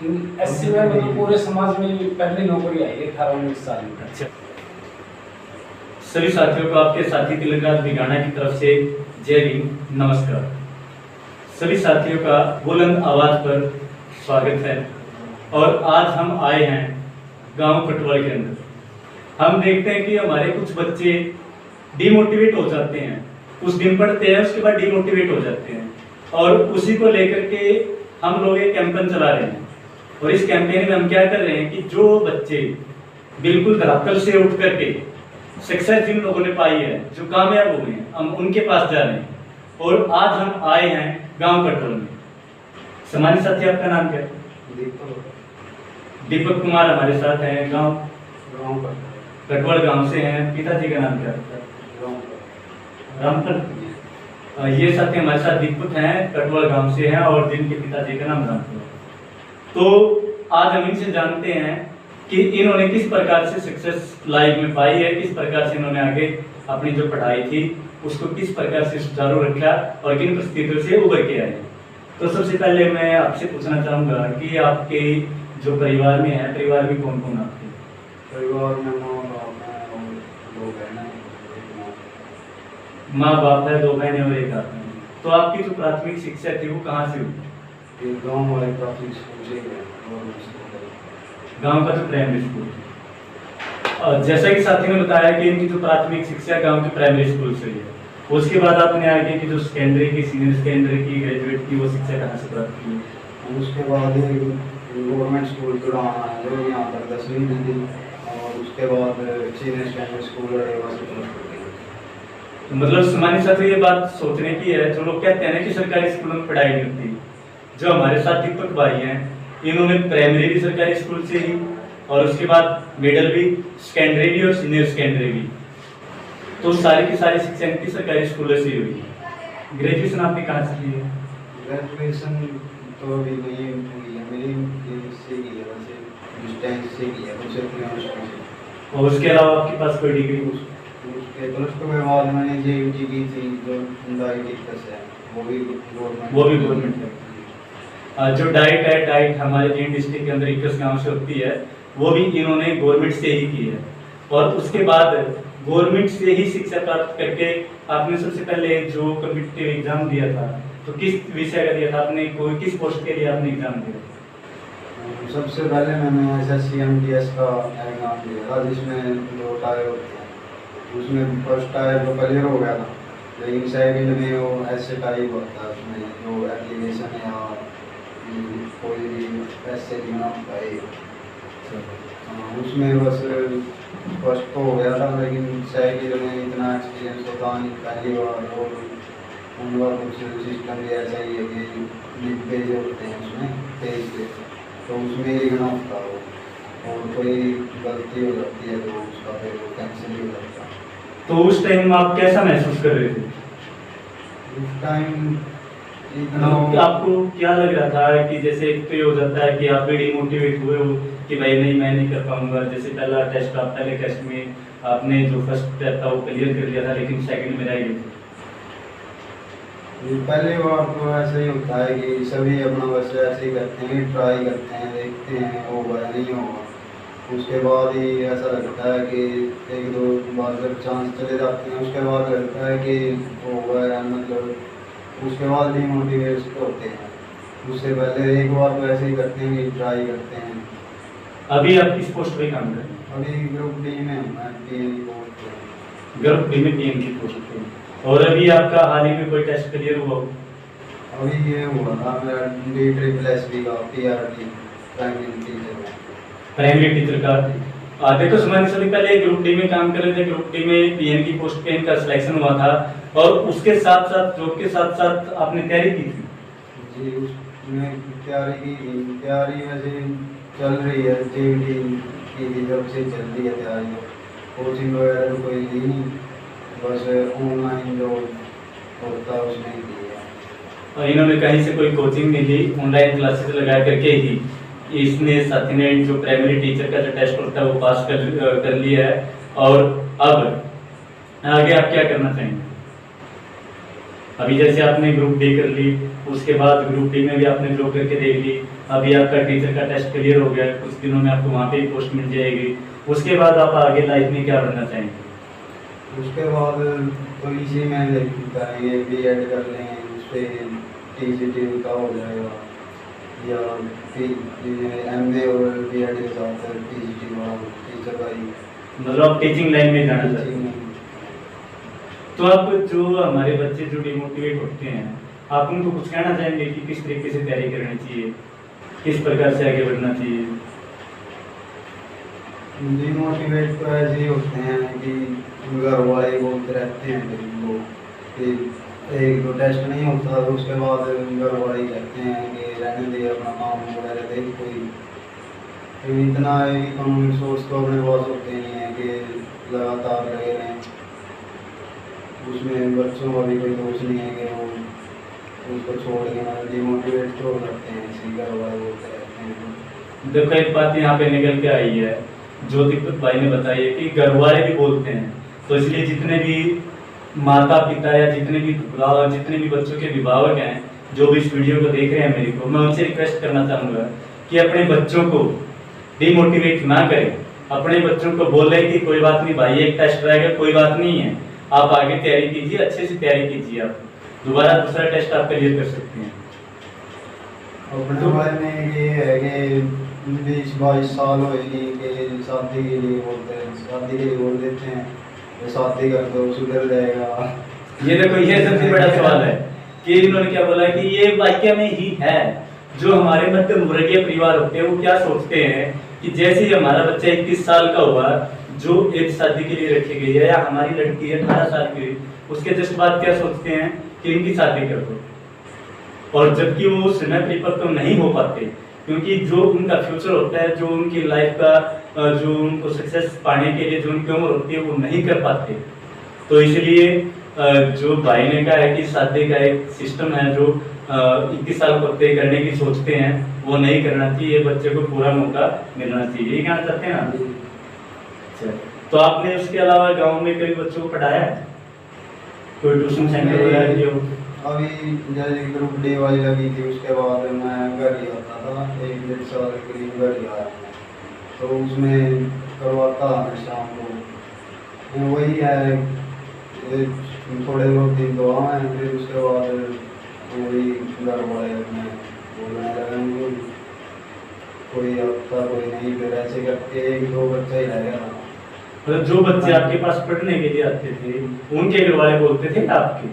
SC में मतलब पूरे समाज में पहली नौकरी आई है 18-19 साल में। अच्छा, सभी साथियों को आपके साथी तिलकराज भिगाना की तरफ से जय भीम, नमस्कार। सभी साथियों का बुलंद आवाज पर स्वागत है। और आज हम आए हैं गांव कटवाल के अंदर। हम देखते हैं कि हमारे कुछ बच्चे डिमोटिवेट हो जाते हैं, कुछ दिन पढ़ते हैं उसके बाद डिमोटिवेट हो जाते हैं, और उसी को लेकर के हम लोग एक कैंपेन चला रहे हैं। और इस कैंपेन में हम क्या कर रहे हैं कि जो बच्चे बिल्कुल धरातल से उठ करके सक्सेस जिन लोगों ने पाई है, जो कामयाब हो गए हैं, हम उनके पास जा रहे हैं। और आज हम आए हैं गांव कटवाल में। सम्मानित साथी, आपका नाम क्या है? दीपक कुमार हमारे साथ हैं। गांव कटवाल गांव से हैं। पिताजी का नाम क्या है? रामफल। ये साथी हमारे साथ दीपक हैं, कटवाल गांव से हैं, और जिनके पिताजी का नाम रामफल। तो आज हम इनसे जानते हैं कि इन्होंने किस प्रकार से सक्सेस लाइफ में पाई है, किस प्रकार से इन्होंने आगे अपनी जो पढ़ाई थी उसको किस प्रकार से सुचारू रखा और किन परिस्थितियों से उभर के आए। तो सबसे पहले मैं आपसे पूछना चाहूँगा कि आपके जो परिवार में है, परिवार में कौन कौन आपके? परिवार में माँ बाप है और 2 बहनें। माँ बाप है, 2 बहनें और 1 आप हैं। तो आपकी जो प्राथमिक शिक्षा थी वो कहाँ से हुई? ये गाँव वाले प्राथमिक स्कूल से गए और गांव का जो प्राइमरी स्कूल। जैसा कि साथी ने बताया कि इनकी जो प्राथमिक शिक्षा गांव के प्राइमरी स्कूल से हुई है, उसके बाद आपने आगे की जो सेकेंडरी की, सीनियर सेकेंडरी की, ग्रेजुएट की, वो शिक्षा कहाँ से प्राप्त की? उसके बाद गवर्नमेंट स्कूल जुड़ाना है जो यहाँ पर 10वीं में थी, और उसके बाद सीनियर सेकेंडरी स्कूल तो मतलब सामान्य साथी ये बात सोचने की है, जो लोग कहते हैं कि सरकारी स्कूलों में पढ़ाई नहीं होती। जो हमारे साथ दीपक भाई हैं, इन्होंने प्राइमरी भी सरकारी स्कूल से ही, और उसके बाद मिडिल भी, सेकेंडरी भी और सीनियर सेकेंडरी भी, तो सारी की सारी शिक्षा इनकी सरकारी स्कूलों से ही हुई। ग्रेजुएशन आपने कहाँ से की है? ग्रेजुएशन तो अभी नहीं हुई है मेरी, इससे की है वैसे डिस्टेंस से की है मुझे अपने स्कूल से। और उसके अलावा आपके पास कोई डिग्री? उसके +2 के बाद मैंने जेईटी की थी जो डाइट है, वो भी गवर्नमेंट है। जो डाइट है, डाइट हमारे जींद डिस्ट्रिक्ट के अंदर 21 गांव से होती है, वो भी इन्होंने गवर्नमेंट से ही की है। और उसके बाद गवर्नमेंट से ही शिक्षा प्राप्त करके आपने सबसे पहले जो कॉम्पिटिटिव एग्जाम दिया था, तो किस विषय का दिया था आपने? कोई किस पोस्ट के लिए आपने एग्जाम दिया? सबसे पहले मैंने SSC MTS का एग्जाम दिया था, जिसमें 2 टायर होते हैं। उसमें फर्स्ट टायर तो क्लियर हो गया था, लेकिन सेकंड में वो ऐसे टाइप होता है, उसमें जो एप्लीकेशन या कोई भी ऐसे लिखना होता है, उसमें बस फर्स्ट तो हो गया था, लेकिन सेकंड में इतना एक्सपीरियंस होता नहीं, पहली बार। और उनका कुछ सिस्टम भी ऐसा ही है कि पेज होते हैं उसमें, पेज पे तो उसमें लिखना होता है, और कोई गलती हो जाती है तो उसका फिर कैंसिल ही हो जाता है। तो उस टाइम आप कैसा महसूस कर रहे थे? उस टाइम आपको क्या लग रहा था कि जैसे एक तो ये हो जाता है कि आप भी डिमोटिवेट हुए हो कि भाई नहीं, मैं नहीं कर पाऊंगा। जैसे पहला टेस्ट, आप पहले टेस्ट में आपने जो फर्स्ट स्टेप था वो क्लियर कर लिया था, लेकिन सेकंड में रह गए थे। पहली बार तो ऐसा ही होता है कि सभी अपना बस ऐसे ही करते हैं, ट्राई करते हैं, देखते हैं होगा या नहीं होगा। उसके बाद ही ऐसा लगता है कि 1-2 बार जब चांस चले जाते हैं, उसके बाद लगता है कि होगा या मतलब, उसके बाद डिमोटिवेट होते हैं। उससे पहले एक बार तो ऐसे ही करते हैं कि ट्राई करते हैं। अभी आप किस पोस्ट पे काम कर रहे हैं? अभी ग्रुप डी में मैं PN पोस्ट पे। ग्रुप डी में PN की पोस्ट पे। और अभी आपका हाल ही में कोई टेस्ट क्लियर हुआ? अभी ये हुआ था मेरा DSSB का PRT प्राइमरी टीचर का। देखो सुमानी सभी पहले ग्रुप डी में काम कर रहे थे, ग्रुप डी में PN की पोस्ट पे इनका सिलेक्शन हुआ था, और उसके साथ साथ जॉब के साथ साथ आपने तैयारी की थी? जी, उसमें तैयारी की थी। तैयारी वैसे चल रही है, जेईटी की जब से चल रही है तैयारी। कोचिंग वगैरह तो कोई ली नहीं, बस ऑनलाइन जो होता है उसमें ही ली है। और इन्होंने कहीं से कोई कोचिंग नहीं ली, ऑनलाइन क्लासेस लगा करके ही इसने साथी ने जो प्राइमरी टीचर का जो टेस्ट होता है वो पास कर लिया है। और अब आगे आप क्या करना चाहेंगे? अभी जैसे आपने ग्रुप डी कर ली, उसके बाद ग्रुप डी में भी आपने जॉब करके देख ली, अभी आपका टीचर का टेस्ट क्लियर हो गया, कुछ दिनों में आपको वहाँ पे ही पोस्ट मिल जाएगी। उसके बाद आप आगे लाइफ में क्या बनना चाहेंगे? उसके बाद तो इसी में करेंगे, बीएड कर लेंगे, उस पर टीसीटी का हो जाएगा, या एमए और बीएड के साथ टीसीटी वाला टीचर का ही मतलब आप टीचिंग लाइन में जाना चाहते हैं। टीचिंग। तो आप जो हमारे बच्चे जो डिमोटिवेट होते हैं, आप उनको कुछ कहना चाहेंगे कि किस तरीके से तैयारी करनी चाहिए, किस प्रकार से आगे बढ़ना चाहिए? डिमोटिवेट तो ऐसे ही होते हैं कि घर वाले बोलते रहते हैं वो कि एक दो टेस्ट नहीं होता तो उसके बाद घर वाले कहते हैं कि रहने दे, अपना काम वगैरह देख कोई। तो इतना इकोनॉमिक सोर्स तो अपने पास होते नहीं है कि लगातार लगे रहें। उसमें बच्चों का भी कोई दोष नहीं है कि वो उसको छोड़ के ना डिमोटिवेट तो हो सकते हैं, इसी घर वाले बोलते रहते हैं। देखो एक बात यहाँ पे निकल के आई है, जो दीपक भाई ने बताई है कि घर वाले भी बोलते हैं, तो इसलिए जितने भी माता पिता या जितने भी बच्चों के अभिभावक हैं जो भी इस वीडियो को देख रहे हैं मेरे को, मैं उनसे रिक्वेस्ट करना चाहूँगा कि अपने बच्चों को डिमोटिवेट ना करें, अपने बच्चों को बोले कि कोई बात नहीं भाई, एक टेस्ट रहेगा, कोई बात नहीं है, आप आगे तैयारी कीजिए, अच्छे से तैयारी कीजिए, आप दोबारा दूसरा टेस्ट आप क्लियर कर सकते हैं। अपने बारे में ये है कि 20-22 साल होगी कि शादी के लिए बोलते हैं, शादी के लिए बोल देते हैं तो शादी कर दो सुधर जाएगा। ये देखो, ये सबसे बड़ा सवाल है कि इन्होंने क्या बोला कि ये वाक्य में ही है। जो हमारे मध्यम वर्गीय परिवार होते हैं वो क्या सोचते हैं कि जैसे ही हमारा बच्चा 21 साल का हुआ, जो एक शादी के लिए रखी गई है, या हमारी लड़की है 18 साल की, उसके जस्ट बाद क्या सोचते हैं कि इनकी शादी कर दो, और जबकि वो समय परिपक्व तो नहीं हो पाते, क्योंकि जो उनका फ्यूचर होता है, जो उनकी लाइफ का जो उनको सक्सेस पाने के लिए जो उनकी उम्र होती है वो नहीं कर पाते। तो इसलिए जो भाई ने कहा है कि शादी का एक सिस्टम है जो 21 साल को तय करने की सोचते हैं, वो नहीं करना चाहिए, बच्चे को पूरा मौका मिलना चाहिए। ये कहना चाहते हैं ना? अच्छा, तो आपने उसके अलावा गांव में कई बच्चों को पढ़ाया है? कोई ट्यूशन सेंटर वगैरह जो? अभी जैसे ग्रुप डी वाली लगी थी उसके बाद मैं घर ही आता था, 1-1.5 साल के करीब घर ही आया, तो उसमें करवाता मैं शाम को। वही है, थोड़े बहुत दिन तो आए, फिर उसके बाद वही घर वाले अपने बोलने लगे उनको कोई आता कोई नहीं, फिर ऐसे करके 1-2 बच्चा ही रह गया। मतलब जो बच्चे आपके पास पढ़ने के लिए आते थे उनके घर वाले बोलते थे आपके?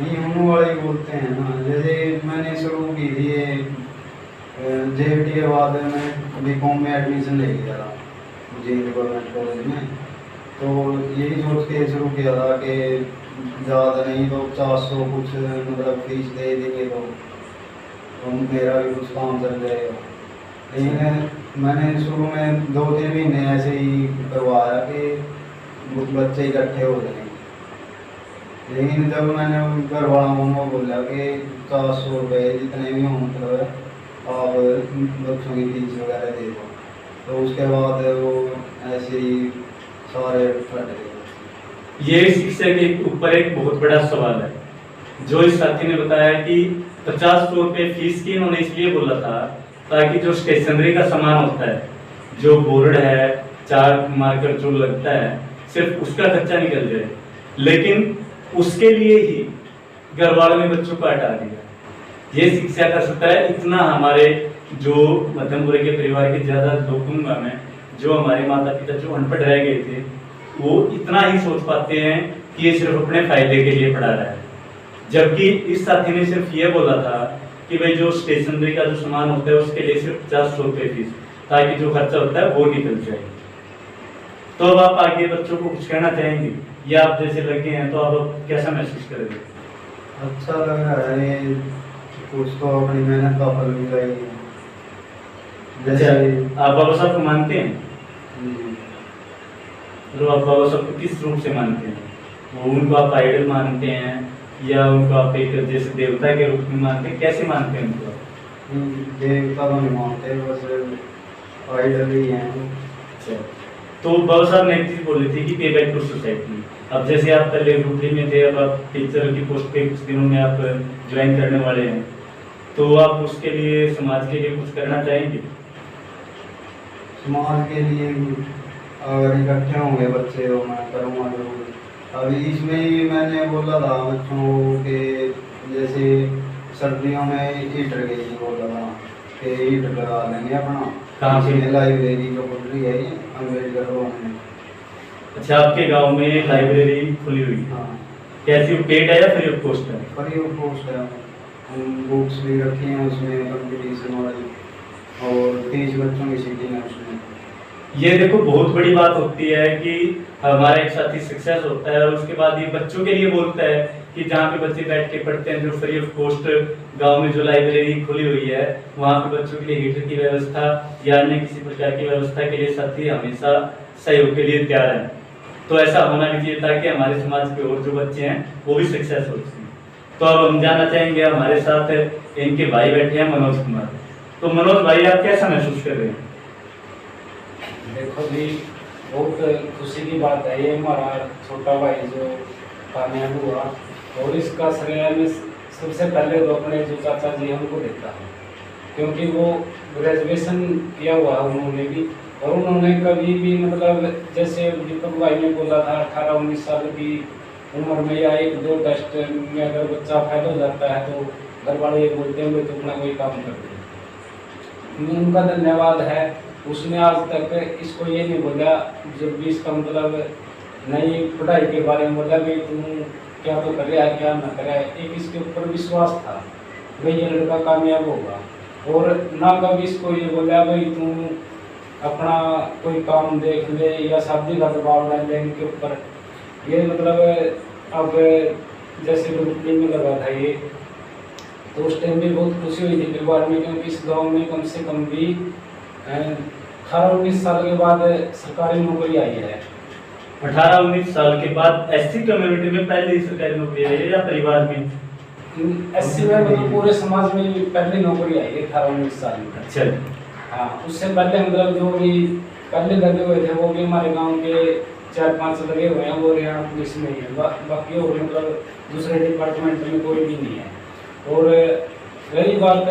नहीं, उन वाले ही बोलते हैं ना। जैसे मैंने शुरू की थी जेएफटी के बाद मैं बीकॉम में एडमिशन ले लिया था जी गवर्नमेंट कॉलेज में, तो यही सोच के शुरू किया था कि ज़्यादा नहीं तो 400 कुछ मतलब फीस दे देंगे तो मेरा भी कुछ काम चल जाएगा। लेकिन मैंने शुरू में 2-3 महीने ऐसे ही करवाया कि बच्चे इकट्ठे हो जाएंगे, लेकिन जब मैंने घर वालों को बोला कि 400 रुपये जितने भी हों मतलब आप बच्चों की फीस वगैरह दे दो, तो उसके बाद वो ऐसे ही सारे फट गए। ये शिक्षा के ऊपर एक बहुत बड़ा सवाल है। जो इस साथी ने बताया कि 50 रुपये फीस की इन्होंने इसलिए बोला था ताकि जो स्टेशनरी का सामान होता है, जो बोर्ड है, चार्ट मार्कर जो लगता है, सिर्फ उसका खर्चा निकल जाए, लेकिन उसके लिए ही घर वालों ने बच्चों को हटा दिया। ये शिक्षा का सत्ता है। इतना हमारे जो मध्यम वर्ग के परिवार के ज्यादा कहूंगा मैं, जो हमारे माता पिता जो अनपढ़ रह गए थे, वो इतना ही सोच पाते हैं कि ये सिर्फ अपने फायदे के लिए पढ़ा रहा है, जबकि इस साथी ने सिर्फ ये बोला था कि भाई जो स्टेशनरी का जो सामान होता है उसके लिए सिर्फ 50 रुपये फीस, ताकि जो खर्चा होता है वो निकल जाए। तो अब आप आगे बच्चों को कुछ कहना चाहेंगे, या आप जैसे लगे हैं तो आप कैसा महसूस करेंगे? अच्छा लग रहा है, कुछ तो अपनी मेहनत का फल मिल रही है। जैसे आप बाबा साहब को मानते हैं? जी। तो आप बाबा साहब को किस रूप से मानते हैं? वो उनको आप आइडल मानते हैं या उनको आप एक जैसे देवता के रूप में मानते हैं? कैसे मानते हैं उनको? देवता तो नहीं मानते, बस आइडल ही हैं। अच्छा, तो बाबा साहब ने एक चीज बोली थी कि पे बैक टू सोसाइटी। अब जैसे आप पहले ग्रुप डी में थे, अब आप टीचर की पोस्ट पे कुछ दिनों में आप ज्वाइन करने वाले हैं, तो तो आप उसके लिए, समाज के लिए कुछ करना चाहेंगे? समाज के लिए अगर इकट्ठे होंगे बच्चे तो मैं करूँगा जरूर। अभी इसमें ही मैंने बोला था बच्चों को कि जैसे सर्दियों में हीटर के लिए बोला था कि हीटर लगा लेंगे अपना। कहाँ पे? इसमें लाइब्रेरी जो खुल रही है ये अम्बेडकर भवन में। अच्छा, आपके गांव में लाइब्रेरी खुली हुई है? हाँ, कैसी, पेड है या फ्री ऑफ कॉस्ट है? फ्री ऑफ कॉस्ट है। हम बुक्स भी रखी हैं उसमें, कंपटीशन वाली, और 30 बच्चों की सीटिंग है उसमें। ये देखो बहुत बड़ी बात होती है कि हमारा एक साथी सक्सेस होता है और उसके बाद ये बच्चों के लिए बोलता है कि जहाँ पे बच्चे बैठ के पढ़ते हैं, जो फ्री ऑफ कॉस्ट गांव में जो लाइब्रेरी खुली हुई है, वहाँ पे बच्चों के लिए हीटर की व्यवस्था या अन्य किसी प्रकार की व्यवस्था के लिए साथी हमेशा सहयोग के लिए तैयार है। तो ऐसा होना भी चाहिए ताकि हमारे समाज के और जो बच्चे हैं वो भी सक्सेस हो सकें। तो अब हम जानना चाहेंगे, हमारे साथ इनके भाई बैठे हैं, मनोज कुमार। तो मनोज भाई, आप कैसा महसूस कर रहे हैं? देखो जी, बहुत खुशी की बात है, ये हमारा छोटा भाई जो कामयाब हुआ, और इसका श्रेय में सबसे पहले तो अपने जो चाचा जी हैं उनको देता है, क्योंकि वो ग्रेजुएशन किया हुआ है उन्होंने भी, और उन्होंने कभी भी मतलब जैसे दीपक भाई ने बोला था 18-19 साल की उम्र में या 1-2 टेस्ट में अगर बच्चा फेल हो जाता है तो घर वाले ये बोलते हैं तो अपना कोई काम कर दे। उनका धन्यवाद है, उसने आज तक इसको ये नहीं बोला जब भी इसका मतलब नई पढ़ाई के बारे में बोला कि तुम क्या तो कर रहा है क्या ना कर रहा है, एक इसके ऊपर विश्वास था भाई ये लड़का कामयाब होगा, और ना कभी इसको ये बोला भाई तुम अपना कोई काम देख ले या शादी का दबाव डाल ले इनके ऊपर। ये मतलब अब जैसे रुकने में लगा था ये, तो उस टाइम भी बहुत खुशी हुई थी परिवार में, क्योंकि इस गांव में कम से कम भी 18-19 साल के बाद सरकारी नौकरी आई है। 18-19 साल के बाद एससी कम्युनिटी में पहले सरकारी नौकरी आई है या परिवार में? एससी में मतलब पूरे समाज में पहली नौकरी आई है 18-19 साल में। अच्छा। हाँ, उससे पहले मतलब जो भी पहले लगे हुए थे वो भी हमारे गांव के 4-5 लगे हुए हैं, वो हरियाणा पुलिस में ही है, बाकी और मतलब दूसरे डिपार्टमेंट में कोई भी नहीं है। और रही बात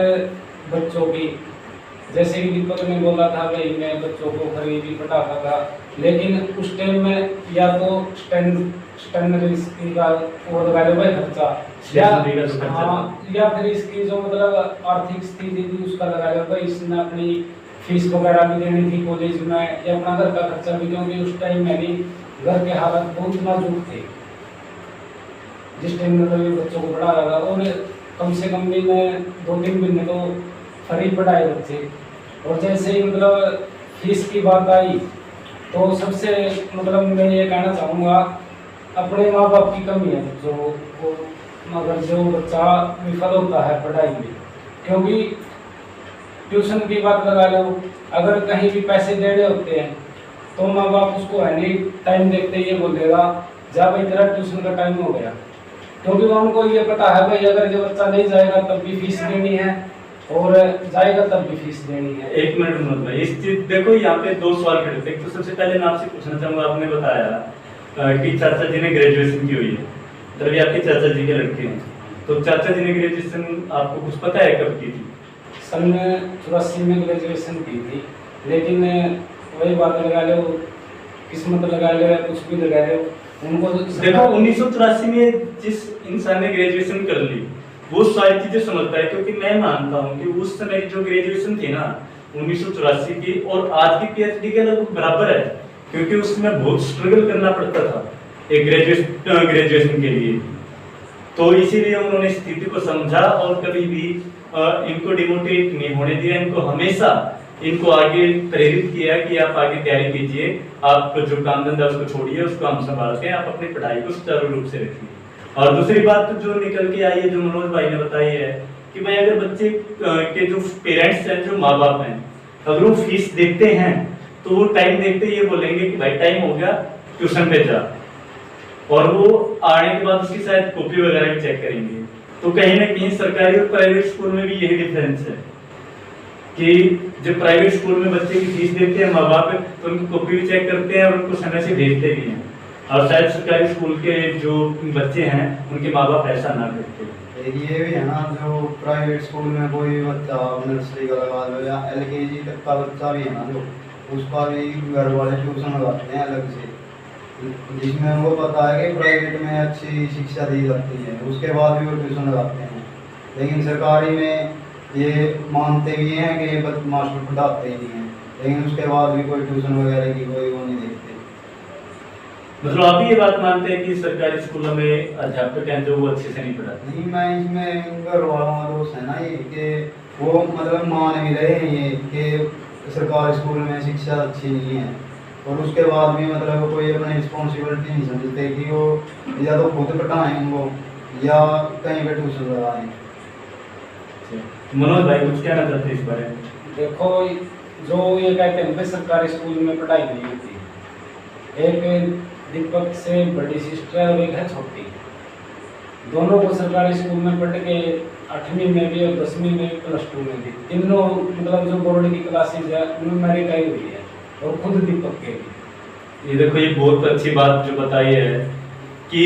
बच्चों की, जैसे कि दीपक ने बोला था भाई मैं बच्चों को खरीदी पटाखा था, लेकिन उस टाइम में या तो स्टेशनरी का वो लगा लो भाई खर्चा, या फिर इसकी जो मतलब आर्थिक स्थिति थी उसका लगा लो भाई, इसने अपनी फीस वगैरह भी देनी थी कॉलेज में, या अपना घर का खर्चा भी, क्योंकि उस टाइम में भी घर के हालात बहुत नाजुक थे जिस टाइम मतलब ये बच्चों को पढ़ा रहा था। और कम से कम भी मैं 2-3 महीने तो फ्री पढ़ाए बच्चे। और जैसे ही मतलब फीस की बात आई तो सबसे मतलब मैं ये कहना चाहूँगा, अपने माँ बाप की कमी है बच्चों को, मगर जो बच्चा विफल होता है पढ़ाई में, क्योंकि ट्यूशन की बात लगा लो, अगर कहीं भी पैसे देने होते हैं तो माँ बाप उसको है नहीं टाइम देखते ये बोल देगा जा भाई तेरा ट्यूशन का टाइम हो गया, क्योंकि उनको ये पता है भाई अगर ये बच्चा नहीं जाएगा तब भी फीस देनी है और जाएगा तब भी फीस देनी है। 1 मिनट मनोज भाई, इस चीज देखो यहाँ पे 2 सवाल खड़े थे। तो सबसे पहले मैं आपसे पूछना चाहूंगा, आपने बताया कि चाचा जी ने ग्रेजुएशन की हुई है, मतलब ये आपके चाचा जी के लड़के हैं, तो चाचा जी ने ग्रेजुएशन आपको कुछ पता है कब की थी? सन 84 में ग्रेजुएशन की थी, लेकिन वही बात लगा लो, किस्मत लगा लो या कुछ भी लगा लो, उनको देखो 1984 में जिस इंसान ने ग्रेजुएशन कर ली वो सारी चीजें समझता है, क्योंकि मैं मानता हूँ कि उस समय जो ग्रेजुएशन थी ना 1984 की और आज की पीएचडी के लगभग बराबर है, क्योंकि उसमें बहुत स्ट्रगल करना पड़ता था एक ग्रेजुएशन के लिए। तो इसीलिए उन्होंने स्थिति को समझा और कभी भी इनको डिमोटिवेट नहीं होने दिया, इनको हमेशा इनको आगे प्रेरित किया कि आप आगे तैयारी कीजिए, आप जो काम धंधा उसको छोड़िए, उसको हम संभालते हैं, आप अपनी पढ़ाई को सुचारू रूप से रखिए। और दूसरी बात जो निकल के आई है, जो मनोज भाई ने बताई है कि भाई अगर बच्चे के जो पेरेंट्स हैं, जो माँ बाप हैं, अगर वो फीस देखते हैं तो वो टाइम देखते ये बोलेंगे कि भाई टाइम हो गया ट्यूशन पे जा, और वो आने के बाद उसकी शायद कॉपी वगैरह भी चेक करेंगे। तो कहीं ना कहीं सरकारी और प्राइवेट स्कूल में भी यही डिफरेंस है कि जब प्राइवेट स्कूल में बच्चे की फीस देते हैं माँ बाप तो उनकी कॉपी भी चेक करते हैं और उनको समय से भेजते भी हैं, और शायद सरकारी स्कूल के जो बच्चे हैं उनके माँ बाप ऐसा ना करते। एक ये भी है ना, जो प्राइवेट स्कूल में कोई भी बच्चा नर्सरी का लगा लो या LKG तक का बच्चा भी है ना, जो उसका भी घर वाले ट्यूशन लगाते हैं अलग से, जिसमें उनको पता है कि प्राइवेट में अच्छी शिक्षा दी जाती है, उसके बाद भी वो ट्यूशन लगाते हैं। लेकिन सरकारी में ये मानते भी हैं कि ये मास्टर पढ़ाते ही नहीं हैं, लेकिन उसके बाद भी कोई ट्यूशन वगैरह की कोई वो नहीं देखते। मतलब आप भी ये बात मानते हैं कि सरकारी स्कूलों में अध्यापक हैं जो वो अच्छे से नहीं पढ़ाते? नहीं, मैं इसमें घर वालों का दोस्त है ना ये, कि वो मतलब मान भी रहे हैं ये कि सरकारी स्कूल में शिक्षा अच्छी नहीं है, और उसके बाद भी मतलब कोई अपनी रिस्पॉन्सिबिलिटी नहीं समझते कि वो या तो खुद पढ़ाएं उनको या कहीं पे ट्यूशन लगाएं। मनोज भाई कुछ कहना चाहते हैं इस बारे में? देखो, जो ये कहते हैं कि सरकारी स्कूल में पढ़ाई नहीं होती, एक दीपक से बड़ी सिस्टर और एक है छोटी, दोनों को सरकारी स्कूल में पढ़ के 8वीं में भी और 10वीं में भी +2 में भी तीनों मतलब जो बोर्ड की क्लासेज है उनमें मेरिट आई हुई है, और खुद दीपक के भी। ये देखो, ये बहुत अच्छी बात जो बताई है कि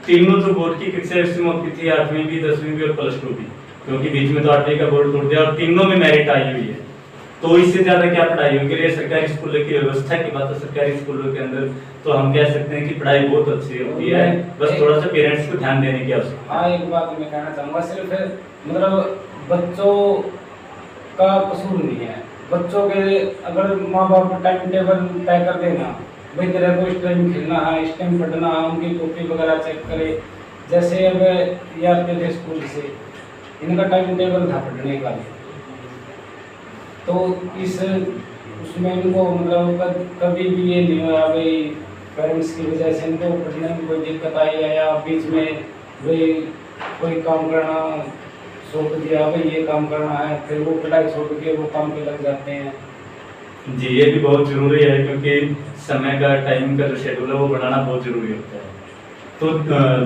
तीनों जो बोर्ड की कक्षा उसमें होती थी, 8वीं भी, 10वीं भी और +2 भी, क्योंकि बीच में तो 8वीं का बोर्ड तोड़ दिया और तीनों में मेरिट आई हुई है। तो इससे ज्यादा क्या पढ़ाई होगी? ये सरकारी स्कूलों की व्यवस्था की बात है, सरकारी स्कूलों के अंदर तो हम कह सकते हैं कि पढ़ाई बहुत अच्छी होती है, बस थोड़ा सा पेरेंट्स को ध्यान देने की आवश्यकता है। हाँ, एक बात मैं कहना चाहूँगा, सिर्फ मतलब बच्चों का कसूर नहीं है, बच्चों के अगर माँ बाप टाइम टेबल तय कर देना, भाई तेरे को इस टाइम खेलना है, इस टाइम पढ़ना है, उनकी कॉपी वगैरह चेक करे, जैसे अब ये आते थे स्कूल से, इनका टाइम टेबल था पढ़ने का, तो इस उसमें इनको मतलब कभी भी ये नहीं हुआ भाई पेरेंट्स की वजह से इनको पढ़ने में कोई दिक्कत आई है, या बीच में भाई कोई काम करना सौंप दिया, भाई ये काम करना है, फिर वो पढ़ाई छोड़ के वो काम पे लग जाते हैं। जी, ये भी बहुत जरूरी है, क्योंकि समय का, टाइम का जो शेड्यूल है वो बनाना बहुत जरूरी होता है। तो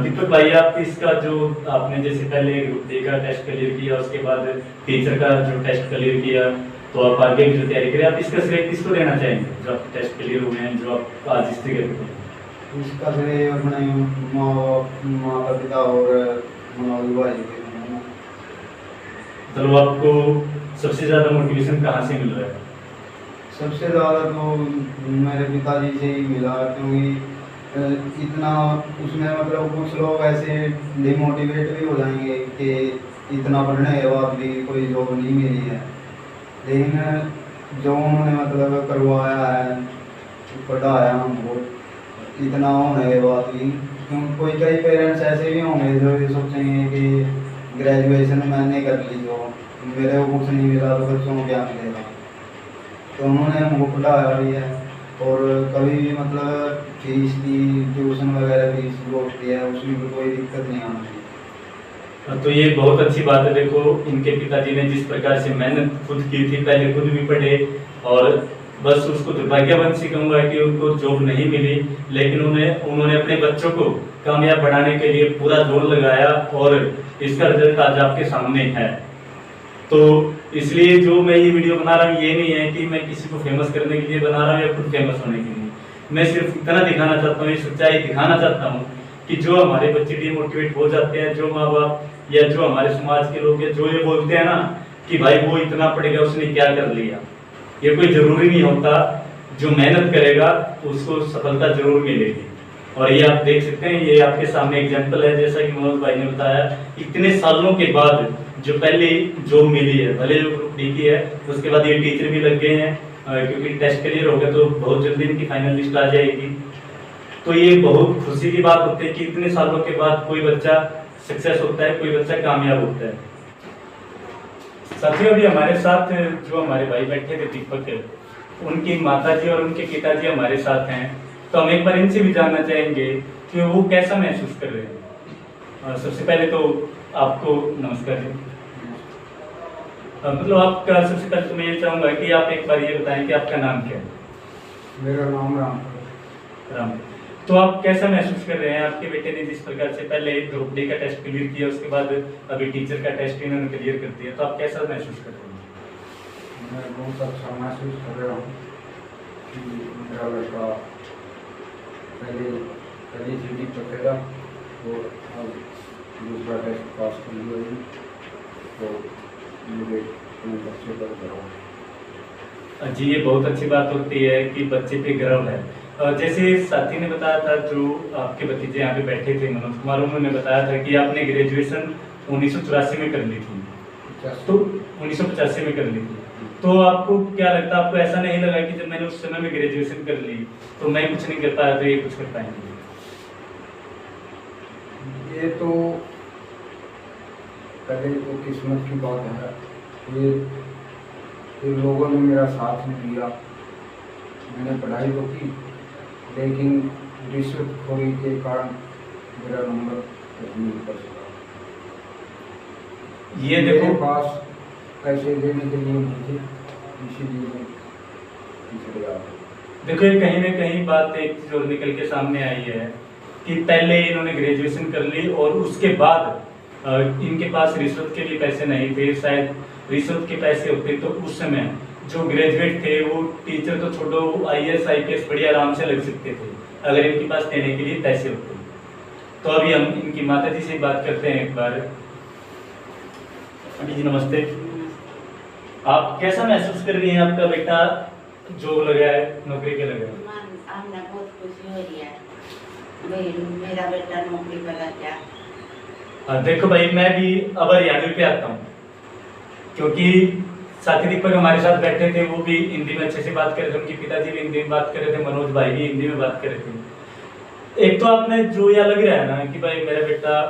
दीपक भाई, आप इसका जो आपने जैसे पहले ग्रुप डी का टेस्ट क्लियर किया, उसके बाद टीचर का जो टेस्ट क्लियर किया, तो आप आगे की जो तैयारी करें, आप इसका श्रेय किसको देना चाहेंगे जो आप टेस्ट क्लियर हुए हैं, जो आप आज इस जगह पे हैं? इसका श्रेय अपने माता पिता और मनोज भाई के हैं। तो आपको सबसे ज्यादा मोटिवेशन कहाँ से मिल रहा है? सबसे ज़्यादा तो मेरे पिताजी से ही मिला, क्योंकि इतना उसमें मतलब कुछ लोग ऐसे डिमोटिवेट भी हो जाएंगे कि इतना पढ़ने के बाद भी कोई जॉब नहीं मिली है, लेकिन जो उन्होंने मतलब करवाया है, पढ़ाया हमको, इतना होने के बाद भी, क्योंकि कोई कई पेरेंट्स ऐसे भी होंगे जो ये सोचेंगे कि ग्रेजुएशन मैंने कर ली, जो मेरे को कुछ नहीं मिला तो बच्चों को क्या मिलेगा, तो उन्होंने हमको पढ़ाया भी है, और कभी भी मतलब फीस की, ट्यूशन वगैरह फीस जो होती है उसमें भी कोई दिक्कत नहीं आती। तो ये बहुत अच्छी बात है। देखो, इनके पिताजी ने जिस प्रकार से मेहनत खुद की थी, पहले खुद भी पढ़े, और बस उसको दुर्भाग्यवंश ही कहूँगा कि उनको जॉब नहीं मिली, लेकिन उन्होंने अपने बच्चों को कामयाब बनाने के लिए पूरा जोर लगाया, और इसका रिजल्ट आज आपके सामने है। तो इसलिए जो मैं ये वीडियो बना रहा हूँ, ये नहीं है कि मैं किसी को फेमस करने के लिए बना रहा हूँ या खुद फेमस होने के लिए, मैं सिर्फ इतना दिखाना चाहता हूँ, ये सच्चाई दिखाना चाहता हूँ कि जो हमारे बच्चे डिमोटिवेट हो जाते हैं, जो माँ बाप या जो हमारे समाज के लोग हैं, जो ये बोलते हैं ना कि भाई वो इतना पढ़ गया, उसने क्या कर लिया, ये कोई जरूरी नहीं होता। जो मेहनत करेगा उसको सफलता जरूर मिलेगी। और ये आप देख सकते हैं, ये आपके सामने एग्जांपल है, जैसा कि मनोज भाई ने बताया, इतने सालों के बाद जो पहले जॉब मिली है, भले जो ग्रुप डी की है, उसके बाद ये टीचर भी लग गए हैं, क्योंकि टेस्ट क्लियर हो गया तो बहुत जल्दी इनकी फाइनल लिस्ट आ जाएगी। तो ये बहुत खुशी की बात होती है कि इतने सालों के बाद कोई बच्चा सक्सेस होता है, कोई बच्चा कामयाब होता है। साथियों, अभी हमारे साथ जो हमारे भाई बैठे थे दीपक, उनकी माताजी और उनके पिताजी हमारे साथ हैं, तो हम एक बार इनसे भी जानना चाहेंगे कि वो कैसा महसूस कर रहे हैं। सबसे पहले तो आपको नमस्कार जी। मतलब आपका सबसे पहले तो मैं ये चाहूँगा कि आप एक बार ये बताएं कि आपका नाम क्या है? मेरा नाम राम। तो आप कैसा महसूस कर रहे हैं? आपके बेटे ने जिस प्रकार से पहले ग्रुप डी का टेस्ट क्लियर किया, उसके बाद अभी टीचर का टेस्ट इन्होंने क्लियर कर दिया, तो आप कैसा महसूस कर रहे हैं? मैं बहुत अच्छा महसूस कर रहा हूँ कि मेरा लड़का पहले सीढ़ी पर था, और दूसरा टेस्ट पास कर लिया जी, तो मुझे अपने बच्चे पर गर्व है। जी, ये बहुत अच्छी बात होती है कि बच्चे पे गर्व है। जैसे साथी ने बताया था, जो आपके भतीजे यहाँ पे बैठे थे मनोज कुमार, उन्होंने बताया था कि आपने ग्रेजुएशन 1984 में कर ली थी, तो 1985 में कर ली थी। तो आपको क्या लगता है, आपको ऐसा नहीं लगा कि जब मैंने उस समय में ग्रेजुएशन कर ली तो मैं कुछ नहीं कर पाया तो ये कुछ कर पाएंगे? ये तो पहले तो किस्मत की बात है, ये लोगों ने मेरा साथ नहीं दिया। मैंने पढ़ाई तो की, लेकिन रिश्वतखोरी के कारण मेरा नंबर नहीं कर सका। ये देखो, मेरे पास पैसे देने के लिए नहीं थे, इसीलिए मैं पिछड़ गया। देखो ये कहीं ना कहीं बात एक चीज और निकल के सामने आई है कि पहले इन्होंने ग्रेजुएशन कर ली और उसके बाद इनके पास रिश्वत के लिए पैसे नहीं थे। शायद रिश्वत के पैसे होते तो उस समय जो ग्रेजुएट थे वो टीचर तो छोड़ो, IAS IPS बड़ी आराम से लग सकते थे अगर इनके पास देने के लिए पैसे होते। तो अभी हम इनकी माता जी से बात करते हैं एक बार। आंटी जी नमस्ते। आप कैसा महसूस कर रही हैं, आपका बेटा जॉब लगा है, नौकरी पे लगा है? हमने बहुत खुशी हो रही है भाई, मेरा बेटा नौकरी पे लग गया। देखो भाई, मैं भी अब हरियाणवी पे आता हूँ क्योंकि साथी दीपक हमारे साथ बैठे थे, वो भी हिंदी में अच्छे से बात कर रहे थे, उनके पिताजी भी हिंदी में बात कर रहे थे, मनोज भाई भी हिंदी में बात कर रहे थे। एक तो आपने जो यह लग रहा है ना कि भाई मेरा बेटा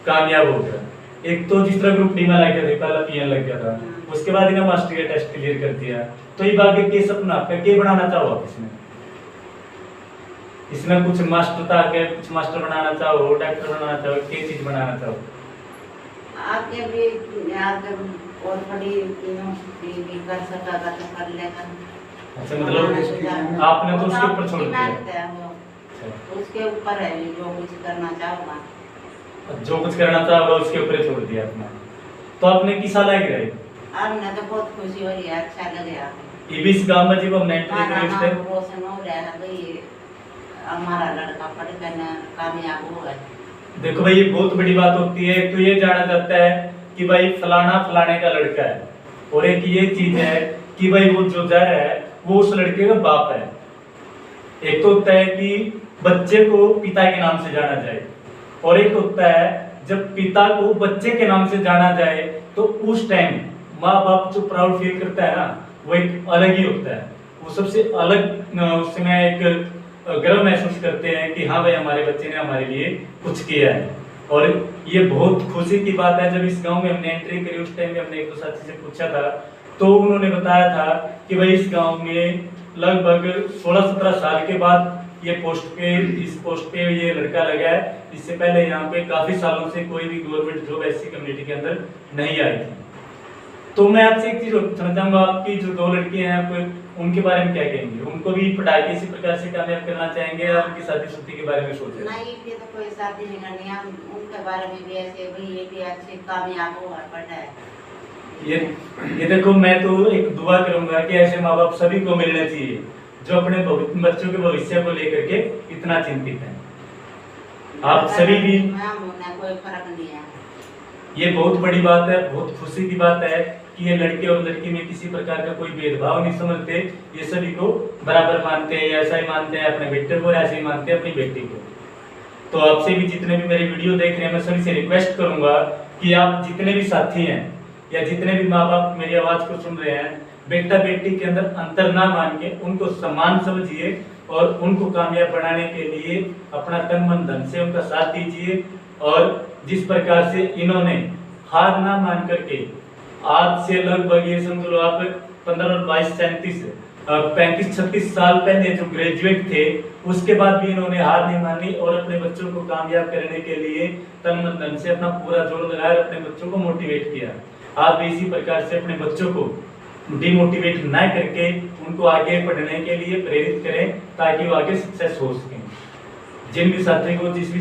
कामयाब हो गया, एक तो जिस तरह ग्रुप डी में लग गया था, पहला PN लग गया था, उसके बाद इन्हें मास्टर का टेस्ट क्लियर कर दिया, तो ये आगे के सपना आपका क्या बनाना चाहो आप? इसमें कुछ मास्टर था क्या, कुछ मास्टर बनाना चाहो, डॉक्टर बनाना चाहो, क्या चीज बनाना चाहो? आगे भी आगे और बड़ी यूनिवर्सिटी भी कर सका तो कर लेगा। अच्छा, मतलब आपने तो उसके ऊपर छोड़ दिया? उसके ऊपर है, जो कुछ करना चाहूँगा, जो कुछ करना चाहोगा उसके ऊपर छोड़ दिया आपने। तो आपने किसा लग रहा है? हमने तो बहुत खुशी हो रही है, अच्छा लग रहा है। इस गांव में जब हम एंट्री हमारा करी नाम रोशन हो रहा है भाई, हमारा लड़का पढ़ कर कामयाब हुआ है। देखो भाई, ये बहुत बड़ी बात होती है। तो ये जाना जाता है कि भाई फलाना फलाने का लड़का है, और एक ये चीज है कि भाई वो जो जर है वो उस लड़के का बाप है। एक तो होता है कि बच्चे को पिता के नाम से जाना जाए, और एक होता है जब पिता को बच्चे के नाम से जाना जाए तो उस टाइम माँ बाप जो प्राउड फील करता है ना, वो एक अलग ही होता है। वो सबसे अलग उसमें एक गर्व महसूस करते हैं कि हाँ भाई हमारे बच्चे ने हमारे लिए कुछ किया है। और ये बहुत खुशी की बात है। जब इस गांव में हमने एंट्री करी उस टाइम में हमने एक दो साथी से पूछा था, तो उन्होंने बताया था कि भाई इस गांव में लगभग 16-17 साल के बाद इस पोस्ट पे ये लड़का लगा है। इससे पहले यहाँ पे काफी सालों से कोई भी गवर्नमेंट जॉब ऐसी कम्युनिटी के अंदर नहीं आई थी। तो मैं आपसे एक चीज पूछना चाहूंगा, आपकी जो 2 लड़कियां हैं आप उनके बारे में क्या कहेंगे? उनको भी पढ़ा के इसी प्रकार से कामयाब करना चाहेंगे या उनकी शादी के बारे में सोच रहे हैं? नहीं, ये तो कोई शादी नहीं करनी, हम उनके बारे में भी ऐसे भाई ये भी अच्छे कामयाब हो और पढ़ा है। ये देखो, मैं तो एक दुआ करूंगा कि ऐसे माँ बाप सभी को मिलने चाहिए जो अपने बच्चों के भविष्य को लेकर के इतना चिंतित हैं। आप सभी भी, कोई फर्क नहीं है। ये बहुत बड़ी बात है, बहुत खुशी की बात है कि ये लड़के और लड़की में किसी प्रकार का कोई भेदभाव नहीं समझते। ये सभी को बराबर मानते हैं, ऐसा ही मानते हैं अपने बेटे को, ऐसे ही मानते हैं अपनी बेटी को। तो आपसे भी जितने भी मेरी वीडियो देख रहे हैं, मैं सभी से रिक्वेस्ट करूंगा कि आप जितने भी साथी हैं या जितने भी माँ बाप मेरी आवाज को सुन रहे हैं, बेटा बेटी के अंदर अंतर ना मान के उनको सम्मान समझिए और उनको कामयाब बनाने के लिए अपना तन मन धन से उनका साथ दीजिए। और जिस प्रकार से इन्होंने हार ना मान करके आज से लगभग ये समझ लो आप 15 और 22 35-36 साल पहले जो ग्रेजुएट थे, उसके बाद भी इन्होंने हार नहीं मानी और अपने बच्चों को कामयाब करने के लिए तन मन धन से अपना पूरा जोर लगाया, अपने बच्चों को मोटिवेट किया। आप भी इसी प्रकार से अपने बच्चों को डिमोटिवेट ना करके उनको आगे पढ़ने के लिए प्रेरित करें ताकि वो आगे सक्सेस हो सकें। जिस भी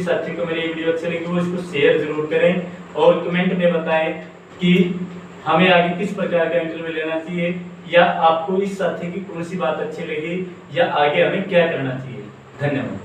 साथी को मेरी वीडियो अच्छी लगी वो इसको शेयर जरूर करें और कमेंट में बताएं कि हमें आगे किस प्रकार का इंटरव्यू लेना चाहिए या आपको इस साथी की कौन सी बात अच्छी लगी या आगे हमें क्या करना चाहिए। धन्यवाद।